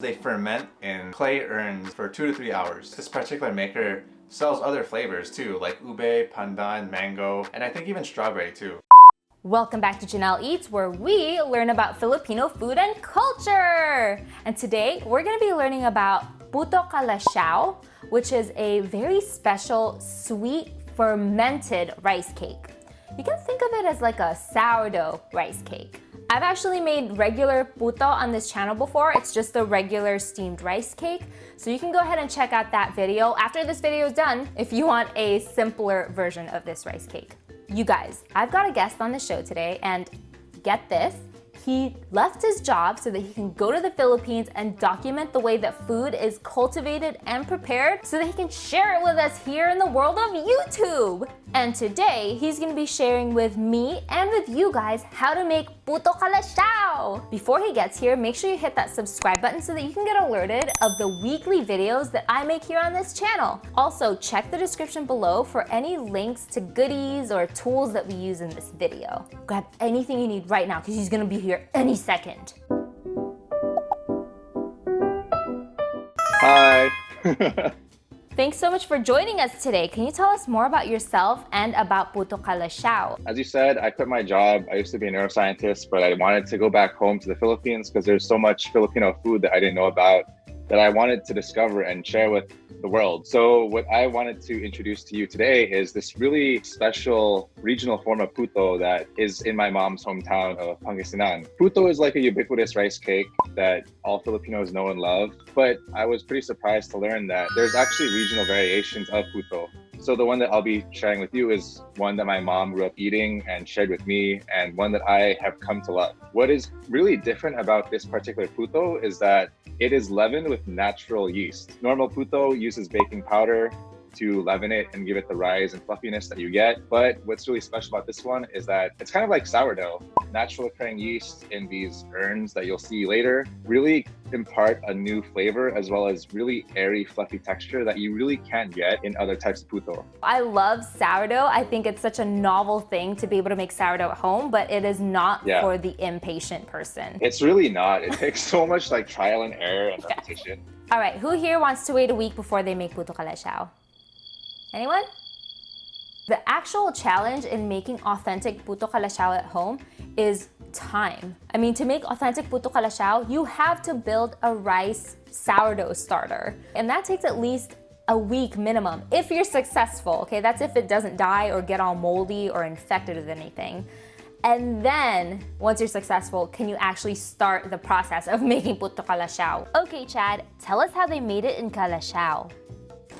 They ferment in clay urns for 2 to 3 hours. This particular maker sells other flavors too, like ube, pandan, mango, and I think even strawberry too. Welcome back to Janelle Eats, where we learn about Filipino food and culture. And today we're going to be learning about puto calasiao, which is a very special sweet fermented rice cake. You can think of it as like a sourdough rice cake. I've actually made regular puto on this channel before. It's just a regular steamed rice cake. So you can go ahead and check out that video after this video is done if you want a simpler version of this rice cake. You guys, I've got a guest on the show today, and get this, he left his job so that he can go to the Philippines and document the way that food is cultivated and prepared so that he can share it with us here in the world of YouTube. And today, he's gonna be sharing with me and with you guys how to make puto calasiao. Before he gets here, make sure you hit that subscribe button so that you can get alerted of the weekly videos that I make here on this channel. Also, check the description below for any links to goodies or tools that we use in this video. Grab anything you need right now because he's gonna be here any second. Hi. Thanks so much for joining us today. Can you tell us more about yourself and about puto calasiao? As you said, I quit my job. I used to be a neuroscientist, but I wanted to go back home to the Philippines because there's so much Filipino food that I didn't know about that I wanted to discover and share with the world. So what I wanted to introduce to you today is this really special regional form of puto that is in my mom's hometown of Pangasinan. Puto is like a ubiquitous rice cake that all Filipinos know and love, but I was pretty surprised to learn that there's actually regional variations of puto. So the one that I'll be sharing with you is one that my mom grew up eating and shared with me, and one that I have come to love. What is really different about this particular puto is that it is leavened with natural yeast. Normal puto uses baking powder to leaven it and give it the rise and fluffiness that you get. But what's really special about this one is that it's kind of like sourdough. Natural occurring yeast in these urns that you'll see later really impart a new flavor as well as really airy, fluffy texture that you really can't get in other types of puto. I love sourdough. I think it's such a novel thing to be able to make sourdough at home, but it is not for the impatient person. It's really not. It takes so much like trial and error and repetition. All right, who here wants to wait a week before they make puto calasiao? Anyone? The actual challenge in making authentic puto calasiao at home is time. I mean, to make authentic puto calasiao, you have to build a rice sourdough starter. And that takes at least a week minimum, if you're successful, okay? That's if it doesn't die or get all moldy or infected with anything. And then, once you're successful, can you actually start the process of making puto calasiao? Okay, Chad, tell us how they made it in calasiao.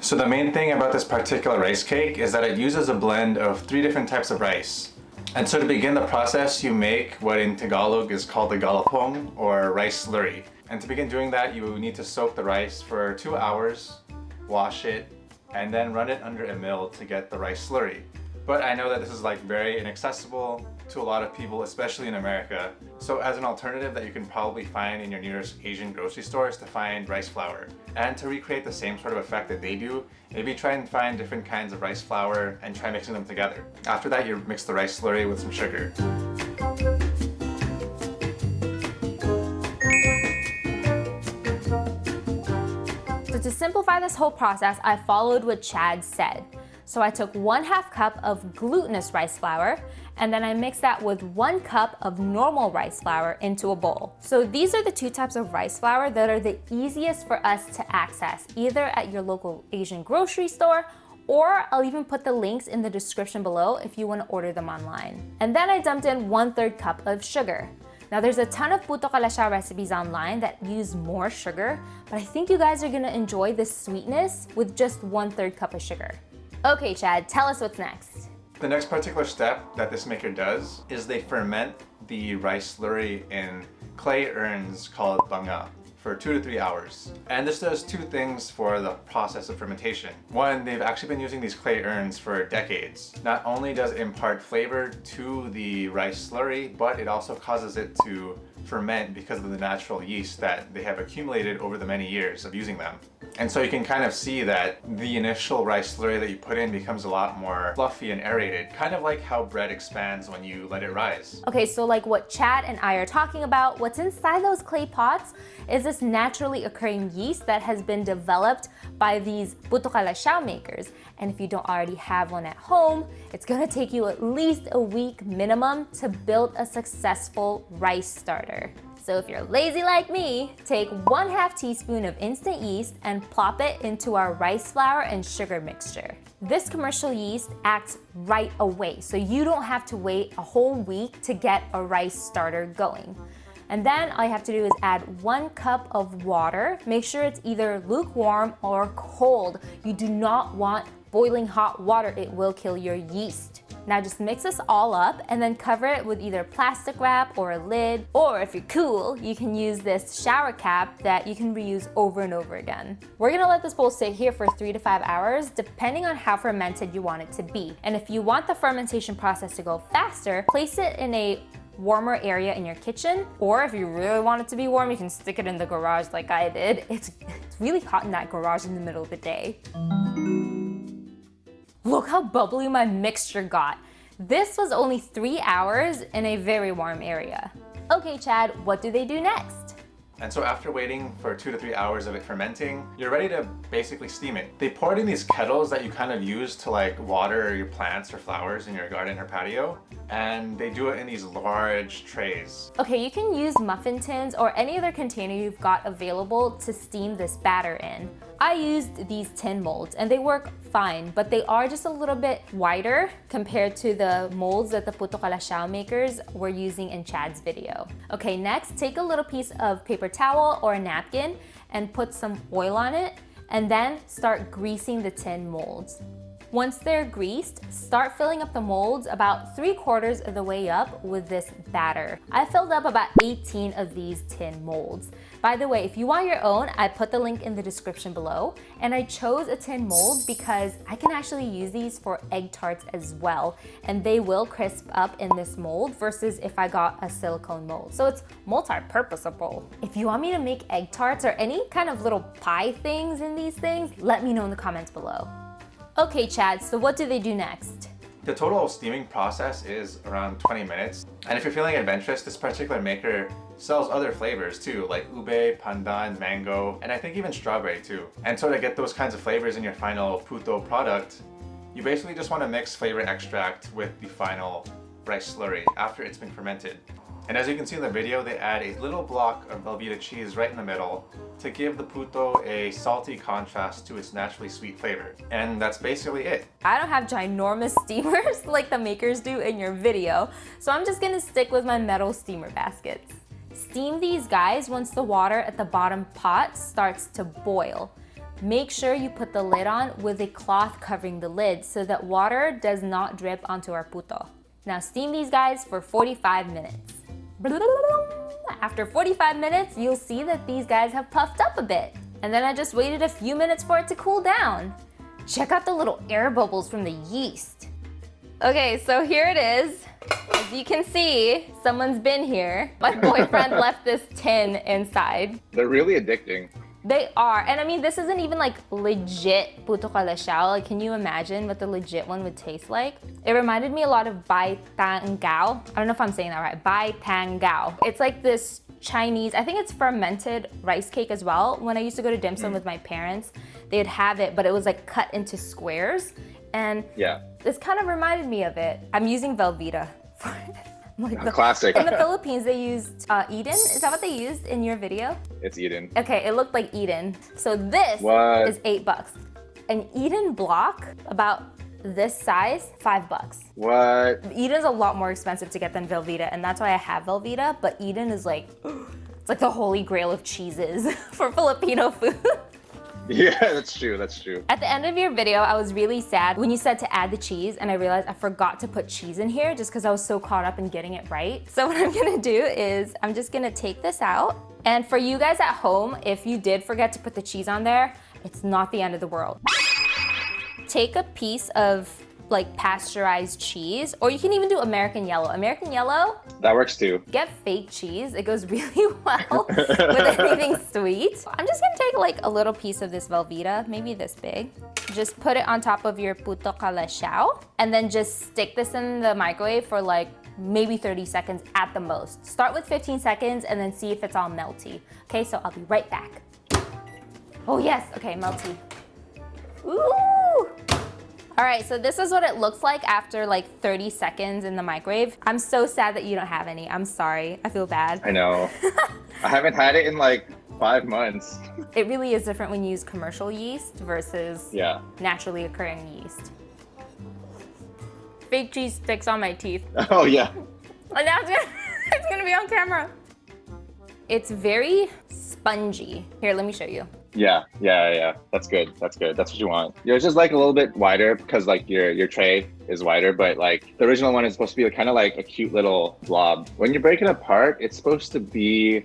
So the main thing about this particular rice cake is that it uses a blend of 3 different types of rice. And so to begin the process, you make what in Tagalog is called the galapong or rice slurry. And to begin doing that, you need to soak the rice for 2 hours, wash it, and then run it under a mill to get the rice slurry. But I know that this is like very inaccessible to a lot of people, especially in America. So as an alternative that you can probably find in your nearest Asian grocery store is to find rice flour. And to recreate the same sort of effect that they do, maybe try and find different kinds of rice flour and try mixing them together. After that, you mix the rice slurry with some sugar. So to simplify this whole process, I followed what Chad said. So I took 1/2 cup of glutinous rice flour, and then I mixed that with 1 cup of normal rice flour into a bowl. So these are the 2 types of rice flour that are the easiest for us to access, either at your local Asian grocery store, or I'll even put the links in the description below if you want to order them online. And then I dumped in 1/3 cup of sugar. Now there's a ton of puto calasiao recipes online that use more sugar, but I think you guys are gonna enjoy the sweetness with just 1/3 cup of sugar. Okay, Chad, tell us what's next. The next particular step that this maker does is they ferment the rice slurry in clay urns called banga for 2 to 3 hours. And this does 2 things for the process of fermentation. One, they've actually been using these clay urns for decades. Not only does it impart flavor to the rice slurry, but it also causes it to ferment because of the natural yeast that they have accumulated over the many years of using them. And so you can kind of see that the initial rice slurry that you put in becomes a lot more fluffy and aerated, kind of like how bread expands when you let it rise. Okay, so like what Chad and I are talking about, what's inside those clay pots is this naturally occurring yeast that has been developed by these puto calasiao makers. And if you don't already have one at home, it's gonna take you at least a week minimum to build a successful rice starter. So if you're lazy like me, take 1/2 teaspoon of instant yeast and plop it into our rice flour and sugar mixture. This commercial yeast acts right away, so you don't have to wait a whole week to get a rice starter going. And then all you have to do is add 1 cup of water. Make sure it's either lukewarm or cold. You do not want boiling hot water, it will kill your yeast. Now just mix this all up and then cover it with either plastic wrap or a lid, or if you're cool, you can use this shower cap that you can reuse over and over again. We're gonna let this bowl sit here for 3 to 5 hours, depending on how fermented you want it to be. And if you want the fermentation process to go faster, place it in a warmer area in your kitchen, or if you really want it to be warm, you can stick it in the garage like I did. It's really hot in that garage in the middle of the day. Look how bubbly my mixture got. This was only 3 hours in a very warm area. Okay, Chad, what do they do next? And so after waiting for 2 to 3 hours of it fermenting, you're ready to basically steam it. They pour it in these kettles that you kind of use to like water your plants or flowers in your garden or patio. And they do it in these large trays. Okay, you can use muffin tins or any other container you've got available to steam this batter in. I used these tin molds and they work fine, but they are just a little bit wider compared to the molds that the puto calasiao makers were using in Chad's video. Okay, next, take a little piece of paper towel or a napkin and put some oil on it, and then start greasing the tin molds. Once they're greased, start filling up the molds about 3/4 of the way up with this batter. I filled up about 18 of these tin molds. By the way, if you want your own, I put the link in the description below. And I chose a tin mold because I can actually use these for egg tarts as well. And they will crisp up in this mold versus if I got a silicone mold. So it's multi-purposable. If you want me to make egg tarts or any kind of little pie things in these things, let me know in the comments below. Okay, Chad, so what do they do next? The total steaming process is around 20 minutes. And if you're feeling adventurous, this particular maker sells other flavors too, like ube, pandan, mango, and I think even strawberry too. And so to get those kinds of flavors in your final puto product, you basically just want to mix flavor extract with the final rice slurry after it's been fermented. And as you can see in the video, they add a little block of Velveeta cheese right in the middle to give the puto a salty contrast to its naturally sweet flavor. And that's basically it. I don't have ginormous steamers like the makers do in your video, so I'm just gonna stick with my metal steamer baskets. Steam these guys once the water at the bottom pot starts to boil. Make sure you put the lid on with a cloth covering the lid so that water does not drip onto our puto. Now steam these guys for 45 minutes. After 45 minutes, you'll see that these guys have puffed up a bit. And then I just waited a few minutes for it to cool down. Check out the little air bubbles from the yeast. Okay, so here it is. As you can see, someone's been here. My boyfriend left this tin inside. They're really addicting. They are, and I mean, this isn't even like legit puto calasiao. Like, can you imagine what the legit one would taste like? It reminded me a lot of bai tang gao. I don't know if I'm saying that right. Bai tang gao. It's like this Chinese, I think it's fermented rice cake as well. When I used to go to dim sum with my parents, they'd have it, but it was like cut into squares. And yeah, this kind of reminded me of it. I'm using Velveeta for it. Like classic. In the Philippines, they used Eden. Is that what they used in your video? It's Eden. Okay, it looked like Eden. So this is $8. An Eden block, about this size, $5. What? Eden's a lot more expensive to get than Velveeta, and that's why I have Velveeta, but Eden is like, it's like the holy grail of cheeses for Filipino food. Yeah, that's true, that's true. At the end of your video, I was really sad when you said to add the cheese, and I realized I forgot to put cheese in here just because I was so caught up in getting it right. So what I'm gonna do is I'm just gonna take this out. And for you guys at home, if you did forget to put the cheese on there, it's not the end of the world. Take a piece of like pasteurized cheese, or you can even do American yellow. American yellow, That works too. get fake cheese. It goes really well with anything sweet. I'm just gonna take like a little piece of this Velveeta, maybe this big. Just put it on top of your puto calasiao, and then just stick this in the microwave for like maybe 30 seconds at the most. Start with 15 seconds and then see if it's all melty. Okay, so I'll be right back. Oh yes, okay, melty. Ooh! All right, so this is what it looks like after like 30 seconds in the microwave. I'm so sad that you don't have any. I'm sorry, I feel bad. I know. I haven't had it in like 5 months. It really is different when you use commercial yeast versus Yeah. naturally occurring yeast. Fake cheese sticks on my teeth. Oh yeah. And now it's gonna be on camera. It's very spongy. Here, let me show you. Yeah. That's good. That's what you want. Yours is like a little bit wider because like your tray is wider, but like the original one is supposed to be kind of like a cute little blob. When you break it apart, there's supposed to be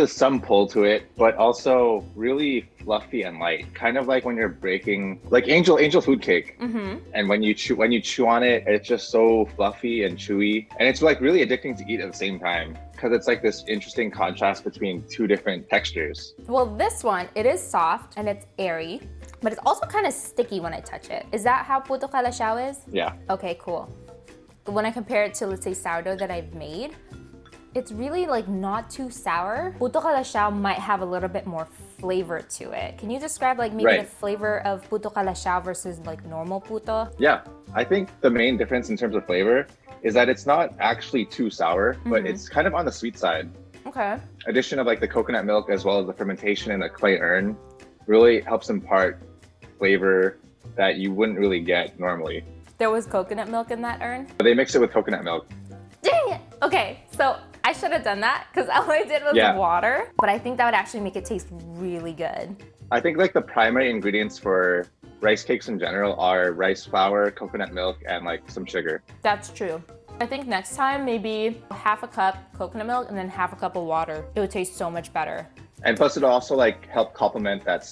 some pull to it, but also really fluffy and light. Kind of like when you're breaking like angel food cake. Mm-hmm. And when you chew on it, it's just so fluffy and chewy, and it's like really addicting to eat at the same time because it's like this interesting contrast between two different textures. Well, this one, it is soft and it's airy, but it's also kind of sticky when I touch it. Is that how puto calasiao is? Yeah. Okay, cool. But when I compare it to, let's say, sourdough that I've made, it's really like not too sour. Puto calasiao might have a little bit more flavor to it. Can you describe like maybe the flavor of puto calasiao versus like normal puto? Yeah, I think the main difference in terms of flavor is that it's not actually too sour, but it's kind of on the sweet side. Okay. Addition of like the coconut milk as well as the fermentation in the clay urn really helps impart flavor that you wouldn't really get normally. There was coconut milk in that urn? But they mix it with coconut milk. Dang it! Okay, so I should have done that because all I did was water, but I think that would actually make it taste really good. I think like the primary ingredients for rice cakes in general are rice flour, coconut milk, and like some sugar. That's true. I think next time maybe half a cup coconut milk and then half a cup of water. It would taste so much better. And plus it'll also like help complement that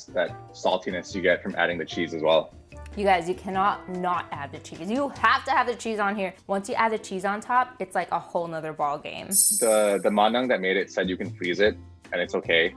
saltiness you get from adding the cheese as well. You guys, you cannot not add the cheese. You have to have the cheese on here. Once you add the cheese on top, it's like a whole nother ball game. The manang that made it said you can freeze it and it's okay.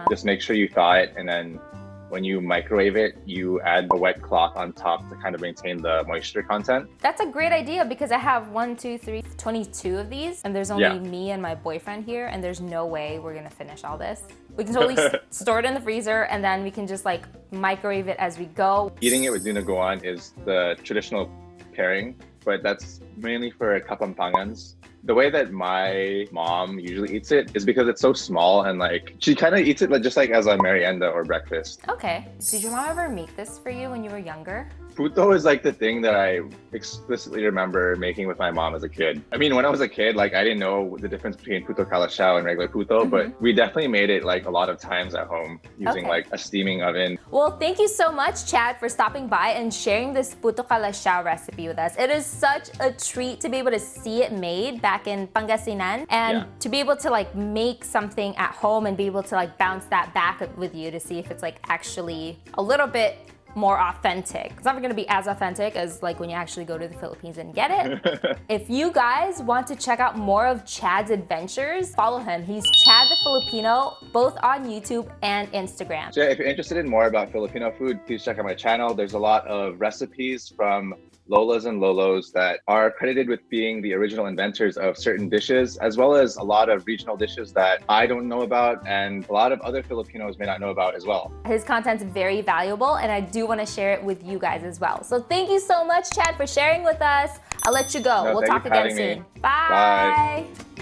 Just make sure you thaw it, and then when you microwave it, you add a wet cloth on top to kind of maintain the moisture content. That's a great idea because I have 22 of these, and there's only me and my boyfriend here, and there's no way we're gonna finish all this. We can totally store it in the freezer, and then we can just like microwave it as we go. Eating it with dinuguan is the traditional pairing, but that's mainly for kapampangans. The way that my mom usually eats it is because it's so small, and like she kind of eats it just like as a merienda or breakfast. Okay. Did your mom ever make this for you when you were younger? Puto is like the thing that I explicitly remember making with my mom as a kid. I mean, when I was a kid, like I didn't know the difference between puto calasiao and regular puto, but we definitely made it like a lot of times at home using like a steaming oven. Well, thank you so much, Chad, for stopping by and sharing this puto calasiao recipe with us. It is such a treat to be able to see it made back in Pangasinan, and to be able to like make something at home and be able to like bounce that back with you to see if it's like actually a little bit more authentic. It's never gonna be as authentic as like when you actually go to the Philippines and get it. If you guys want to check out more of Chad's adventures, follow him. He's Chad the Filipino, both on YouTube and Instagram. So if you're interested in more about Filipino food, please check out my channel. There's a lot of recipes from Lolas and Lolos that are credited with being the original inventors of certain dishes, as well as a lot of regional dishes that I don't know about and a lot of other Filipinos may not know about as well. His content's very valuable, and I do want to share it with you guys as well. So thank you so much, Chad, for sharing with us. I'll let you go. We'll talk again soon. Bye. Bye.